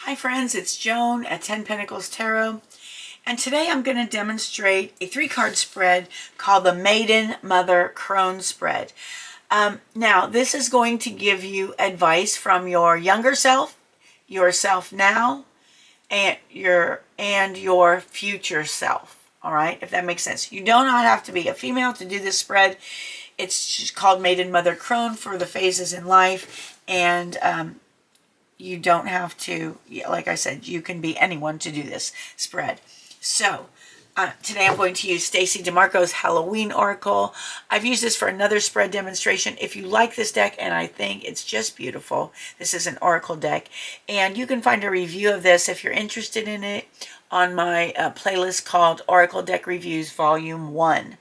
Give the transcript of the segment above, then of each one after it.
Hi friends, it's Joan at 10 Pentacles Tarot, and today I'm going to demonstrate a 3-card spread called the Maiden Mother Crone spread. Now, this is going to give you advice from your younger self, yourself now, and your future self. All right, if that makes sense. You do not have to be a female to do this spread. It's just called Maiden Mother Crone for the phases in life, and you don't have to, like I said, you can be anyone to do this spread. So today I'm going to use Stacey DeMarco's Halloween Oracle. I've used this for another spread demonstration. If you like this deck, and I think it's just beautiful, this is an Oracle deck. And you can find a review of this if you're interested in it on my playlist called Oracle Deck Reviews Volume 1.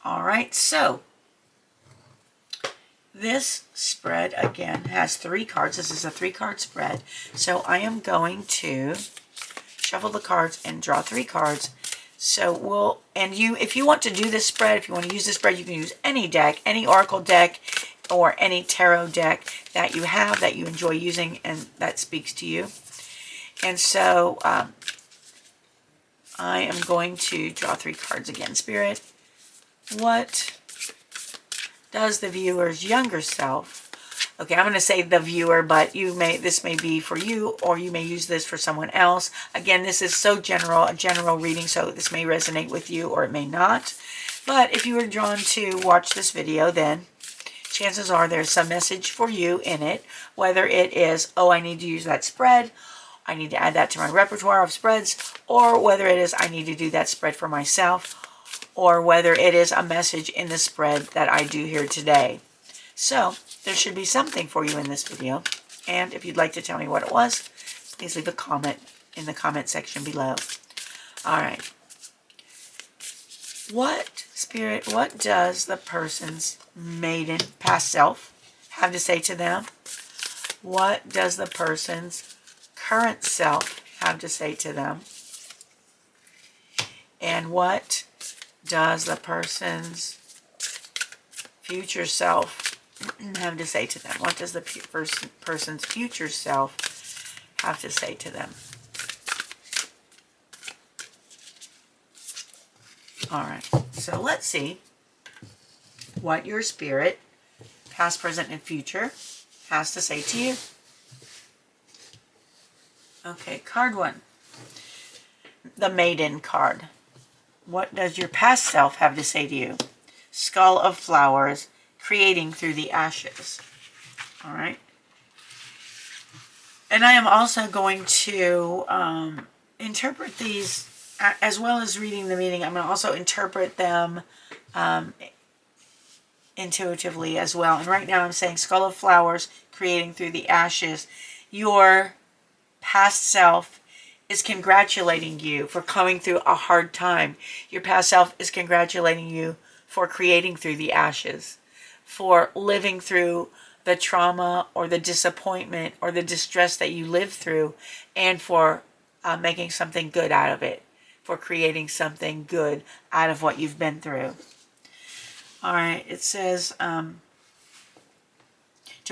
All right, so this spread, again, has 3 cards. This is a 3-card spread. So I am going to shuffle the cards and draw 3 cards. So if you want to do this spread, if you want to use this spread, you can use any deck, any Oracle deck, or any tarot deck that you have, that you enjoy using, and that speaks to you. And so I am going to draw 3 cards again. Spirit, what does the viewer's younger self, okay, I'm going to say the viewer, but this may be for you, or you may use this for someone else. Again, this is so general, a general reading, so this may resonate with you or it may not. But if you were drawn to watch this video, then chances are there's some message for you in it, whether it is, oh, I need to use that spread, I need to add that to my repertoire of spreads, or whether it is I need to do that spread for myself, or whether it is a message in the spread that I do here today. So there should be something for you in this video. And if you'd like to tell me what it was, please leave a comment in the comment section below. All right. Spirit, what does the person's maiden past self have to say to them? What does the person's current self have to say to them? And what does the person's future self have to say to them? What does the person's future self have to say to them? All right, so let's see what your spirit, past, present, and future, has to say to you. Okay, card 1, the Maiden card. What does your past self have to say to you? Skull of flowers, creating through the ashes. All right. And I am also going to interpret these, as well as reading the meaning. I'm going to also interpret them intuitively as well. And right now I'm saying skull of flowers, creating through the ashes. Your past self is congratulating you for coming through a hard time. Your past self is congratulating you for creating through the ashes, for living through the trauma or the disappointment or the distress that you lived through, and for making something good out of it, for creating something good out of what you've been through. All right, it says, to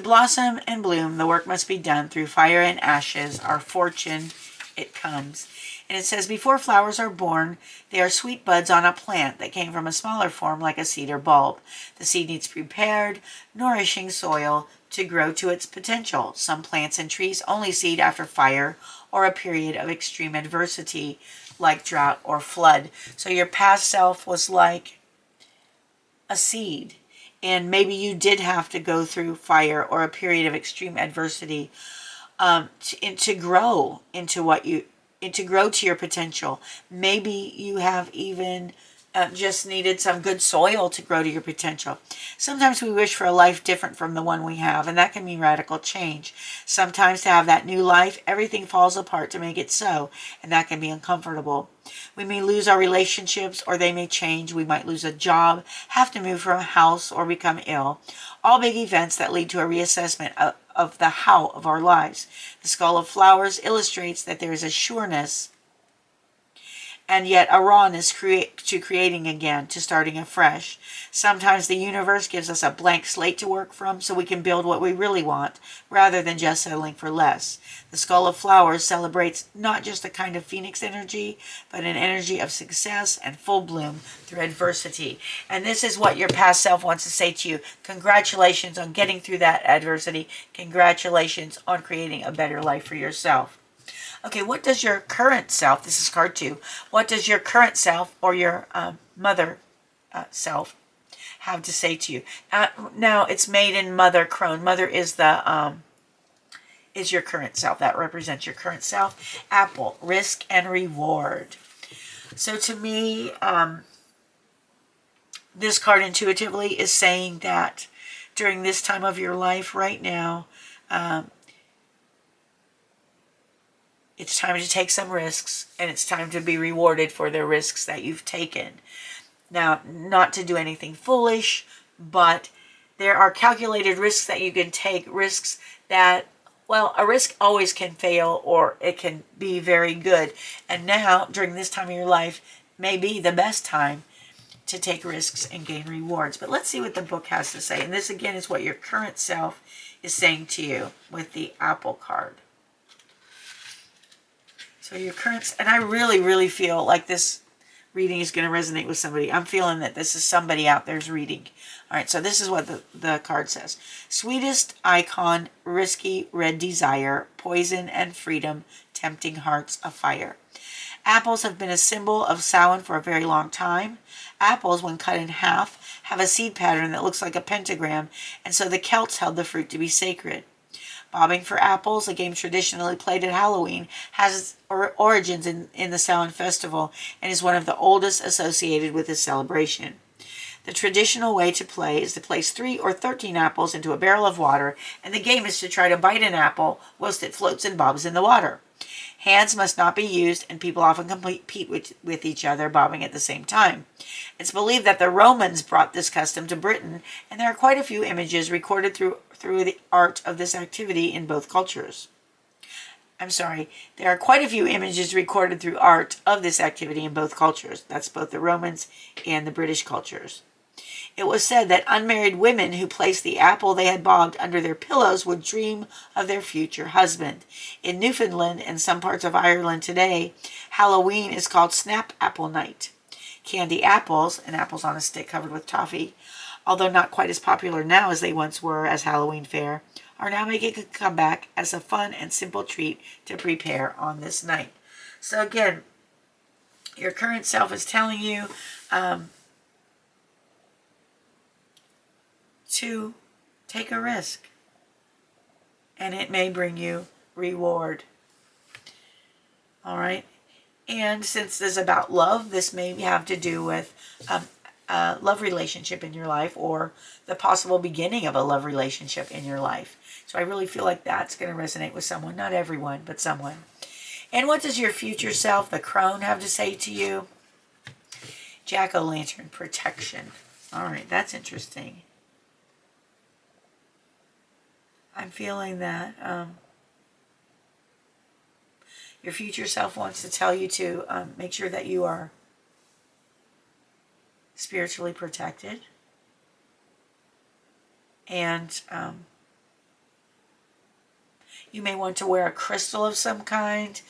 blossom and bloom, the work must be done through fire and ashes. Our fortune, it comes. And it says, before flowers are born, they are sweet buds on a plant that came from a smaller form like a seed or bulb. The seed needs prepared, nourishing soil to grow to its potential. Some plants and trees only seed after fire or a period of extreme adversity like drought or flood. So your past self was like a seed. And maybe you did have to go through fire or a period of extreme adversity to grow to grow to your potential. Maybe you have even just needed some good soil to grow to your potential. Sometimes we wish for a life different from the one we have, and that can mean radical change. Sometimes to have that new life, everything falls apart to make it so, and that can be uncomfortable. We may lose our relationships, or they may change. We might lose a job, have to move from a house, or become ill. All big events that lead to a reassessment of the how of our lives. The Skull of Flowers illustrates that there is a sureness and yet a rawness to creating again, to starting afresh. Sometimes the universe gives us a blank slate to work from so we can build what we really want, rather than just settling for less. The Skull of Flowers celebrates not just a kind of phoenix energy, but an energy of success and full bloom through adversity. And this is what your past self wants to say to you. Congratulations on getting through that adversity. Congratulations on creating a better life for yourself. Okay, what does your current self, this is card 2, what does your current self or your mother self have to say to you? Now, it's Maiden, Mother, Crone. Mother is is your current self. That represents your current self. Apple, risk and reward. So to me, this card intuitively is saying that during this time of your life right now, it's time to take some risks, and it's time to be rewarded for the risks that you've taken. Now, not to do anything foolish, but there are calculated risks that you can take, risks that, well, a risk always can fail or it can be very good. And now, during this time of your life, may be the best time to take risks and gain rewards. But let's see what the book has to say. And this, again, is what your current self is saying to you with the Apple card. So your current, and I really, really feel like this reading is going to resonate with somebody. I'm feeling that this is somebody out there's reading. All right, so this is what the card says. Sweetest icon, risky red desire, poison and freedom, tempting hearts afire. Apples have been a symbol of Samhain for a very long time. Apples, when cut in half, have a seed pattern that looks like a pentagram, and so the Celts held the fruit to be sacred. Bobbing for apples, a game traditionally played at Halloween, has its origins in the Samhain festival and is one of the oldest associated with this celebration. The traditional way to play is to place 3 or 13 apples into a barrel of water, and the game is to try to bite an apple whilst it floats and bobs in the water. Hands must not be used, and people often compete with each other, bobbing at the same time. It's believed that the Romans brought this custom to Britain, and there are quite a few images recorded through the art of this activity in both cultures. There are quite a few images recorded through art of this activity in both cultures. That's both the Romans and the British cultures. It was said that unmarried women who placed the apple they had bobbed under their pillows would dream of their future husband. In Newfoundland and some parts of Ireland today, Halloween is called Snap Apple Night. Candy apples, and apples on a stick covered with toffee, although not quite as popular now as they once were as Halloween fare, are now making a comeback as a fun and simple treat to prepare on this night. So again, your current self is telling you to take a risk, and it may bring you reward. All right, and since this is about love, this may have to do with a love relationship in your life, or the possible beginning of a love relationship in your life. So I really feel like that's going to resonate with someone, not everyone, but someone. And what does your future self, the Crone, have to say to you? Jack-o'-lantern, protection. All right, that's interesting. I'm feeling that your future self wants to tell you to make sure that you are spiritually protected. And you may want to wear a crystal of some kind.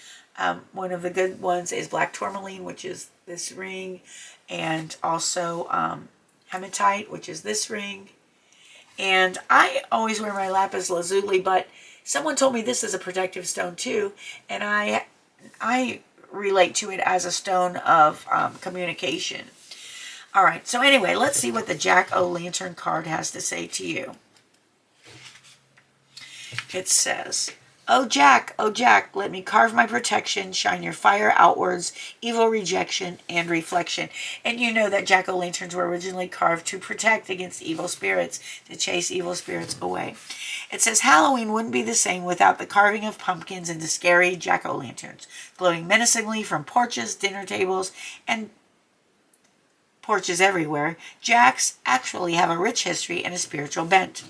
One of the good ones is black tourmaline, which is this ring, and also hematite, which is this ring. And I always wear my lapis lazuli, but someone told me this is a protective stone too, and I relate to it as a stone of communication. All right, so anyway, let's see what the Jack-o'-lantern card has to say to you. It says, oh Jack, let me carve my protection, shine your fire outwards, evil rejection and reflection. And you know that jack-o'-lanterns were originally carved to protect against evil spirits, to chase evil spirits away. It says Halloween wouldn't be the same without the carving of pumpkins into scary jack-o'-lanterns, glowing menacingly from porches, dinner tables, and porches everywhere. Jacks actually have a rich history and a spiritual bent.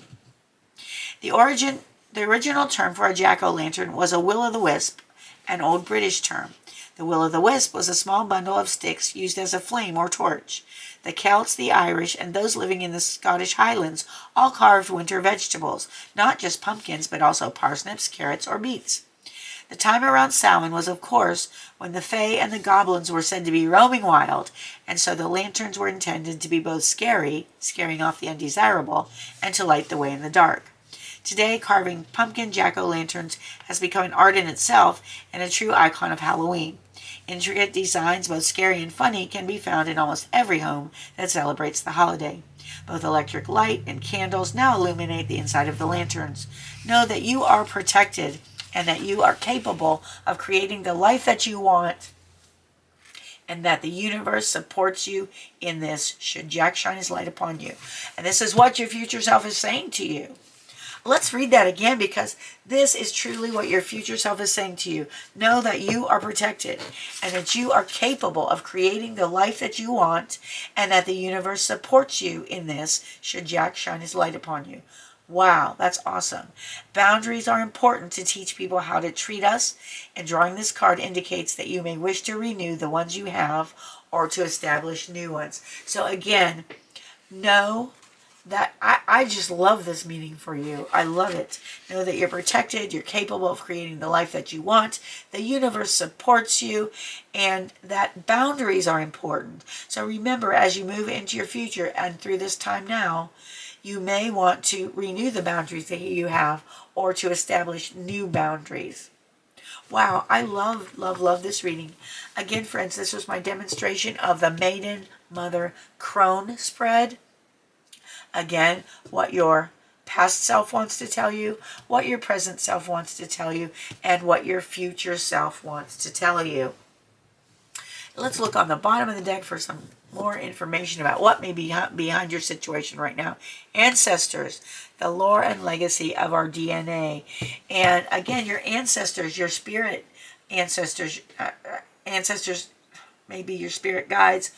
The original term for a jack-o'-lantern was a will-o'-the-wisp, an old British term. The will-o'-the-wisp was a small bundle of sticks used as a flame or torch. The Celts, the Irish, and those living in the Scottish Highlands all carved winter vegetables, not just pumpkins, but also parsnips, carrots, or beets. The time around Samhain was, of course, when the Fae and the goblins were said to be roaming wild, and so the lanterns were intended to be both scary, scaring off the undesirable, and to light the way in the dark. Today, carving pumpkin jack-o'-lanterns has become an art in itself and a true icon of Halloween. Intricate designs, both scary and funny, can be found in almost every home that celebrates the holiday. Both electric light and candles now illuminate the inside of the lanterns. Know that you are protected and that you are capable of creating the life that you want, and that the universe supports you in this should Jack shine his light upon you. And this is what your future self is saying to you. Let's read that again, because this is truly what your future self is saying to you. Know that you are protected and that you are capable of creating the life that you want, and that the universe supports you in this should Jack shine his light upon you. Wow, that's awesome. Boundaries are important to teach people how to treat us, and drawing this card indicates that you may wish to renew the ones you have or to establish new ones. So again, know that I just love this meaning for you. I love it. Know that you're protected, you're capable of creating the life that you want, the universe supports you, and that boundaries are important. So remember, as you move into your future and through this time now, you may want to renew the boundaries that you have or to establish new boundaries. Wow, I love, love, love this reading. Again, friends, this was my demonstration of the Maiden, Mother, Crone spread. Again, what your past self wants to tell you, what your present self wants to tell you, and what your future self wants to tell you. Let's look on the bottom of the deck for some more information about what may be behind your situation right now. Ancestors, the lore and legacy of our DNA. And again, your ancestors, your spirit ancestors, maybe your spirit guides,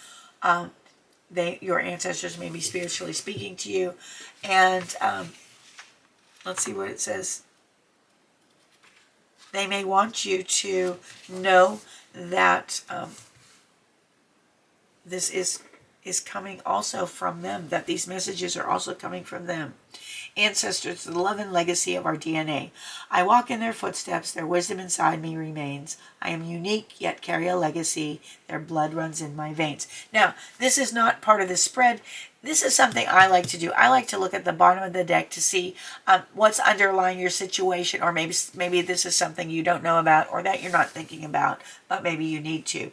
your ancestors may be spiritually speaking to you. And let's see what it says. They may want you to know that this is coming also from them, that these messages are also coming from them. Ancestors, the love and legacy of our DNA. I walk in their footsteps, their wisdom inside me remains. I am unique, yet carry a legacy. Their blood runs in my veins. Now, this is not part of the spread. This is something I like to do. I like to look at the bottom of the deck to see what's underlying your situation, or maybe this is something you don't know about or that you're not thinking about, but maybe you need to.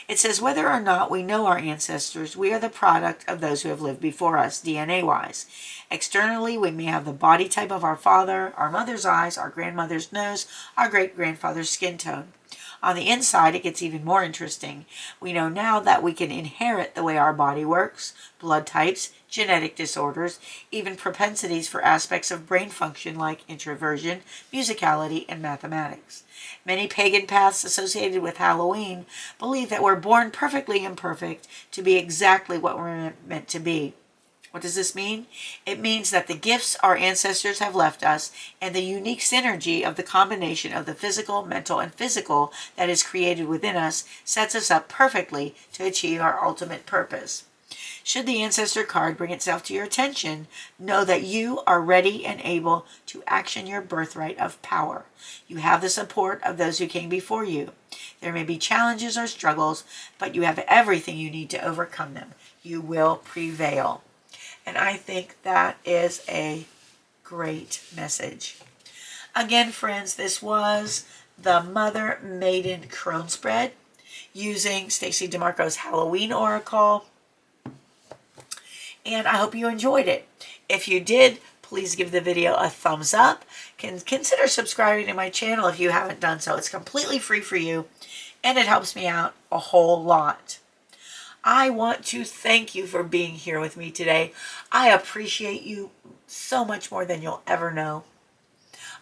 It says, whether or not we know our ancestors, we are the product of those who have lived before us, DNA-wise. Externally, we may have the body type of our father, our mother's eyes, our grandmother's nose, our great-grandfather's skin tone. On the inside, it gets even more interesting. We know now that we can inherit the way our body works, blood types, genetic disorders, even propensities for aspects of brain function like introversion, musicality, and mathematics. Many pagan paths associated with Halloween believe that we're born perfectly imperfect to be exactly what we're meant to be. What does this mean? It means that the gifts our ancestors have left us and the unique synergy of the combination of the physical, mental, and physical that is created within us sets us up perfectly to achieve our ultimate purpose. Should the ancestor card bring itself to your attention, know that you are ready and able to action your birthright of power. You have the support of those who came before you. There may be challenges or struggles, but you have everything you need to overcome them. You will prevail. And I think that is a great message. Again, friends, this was the Mother Maiden Crone spread using Stacey DeMarco's Halloween Oracle. And I hope you enjoyed it. If you did, please give the video a thumbs up. Consider subscribing to my channel if you haven't done so. It's completely free for you, and it helps me out a whole lot. I want to thank you for being here with me today. I appreciate you so much more than you'll ever know.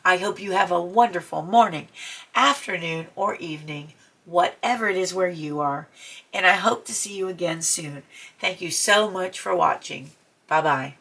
I hope you have a wonderful morning, afternoon, or evening, whatever it is where you are. And I hope to see you again soon. Thank you so much for watching. Bye-bye.